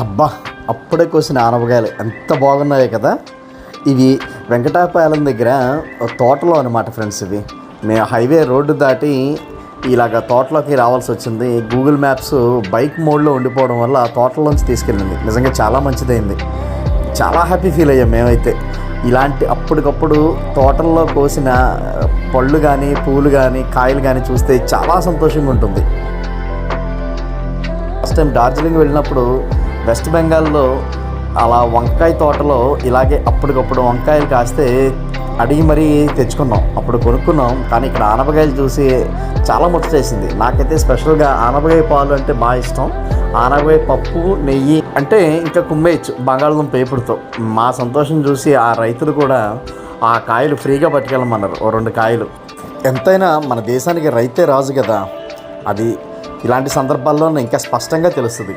అబ్బా, అప్పుడే కోసిన ఆనపకాయలు ఎంత బాగున్నాయో కదా. ఇవి వెంకటాపాలెం దగ్గర తోటలో అనమాట ఫ్రెండ్స్. ఇవి మేము హైవే రోడ్డు దాటి ఇలాగ తోటలోకి రావాల్సి వచ్చింది. గూగుల్ మ్యాప్స్ బైక్ మోడ్లో ఉండిపోవడం వల్ల ఆ తోటలోంచి తీసుకెళ్ళింది. నిజంగా చాలా మంచిదైంది. చాలా హ్యాపీ ఫీల్ అయ్యాం మేమైతే. ఇలాంటి అప్పటికప్పుడు తోటల్లో కోసిన పళ్ళు కానీ పూలు కానీ కాయలు కానీ చూస్తే చాలా సంతోషంగా ఉంటుంది. ఫస్ట్ టైం డార్జిలింగ్ వెళ్ళినప్పుడు వెస్ట్ బెంగాల్లో అలా వంకాయ తోటలో ఇలాగే అప్పటికప్పుడు వంకాయలు కాస్తే అడిగి మరీ తెచ్చుకున్నాం. అప్పుడు కొనుక్కున్నాం. కానీ ఇక్కడ ఆనపకాయలు చూసి చాలా ముచ్చటేసింది. నాకైతే స్పెషల్గా ఆనపకాయ పాలు అంటే బాగా ఇష్టం. ఆనపకాయ పప్పు నెయ్యి అంటే ఇంకా కుమ్మేయచ్చు బంగాళదుంప వేపుడుతో. మా సంతోషం చూసి ఆ రైతులు కూడా ఆ కాయలు ఫ్రీగా పట్టుకెళ్ళమన్నారు. ఓ 2 కాయలు. ఎంతైనా మన దేశానికి రైతే రాజు కదా. అది ఇలాంటి సందర్భాల్లో ఇంకా స్పష్టంగా తెలుస్తుంది.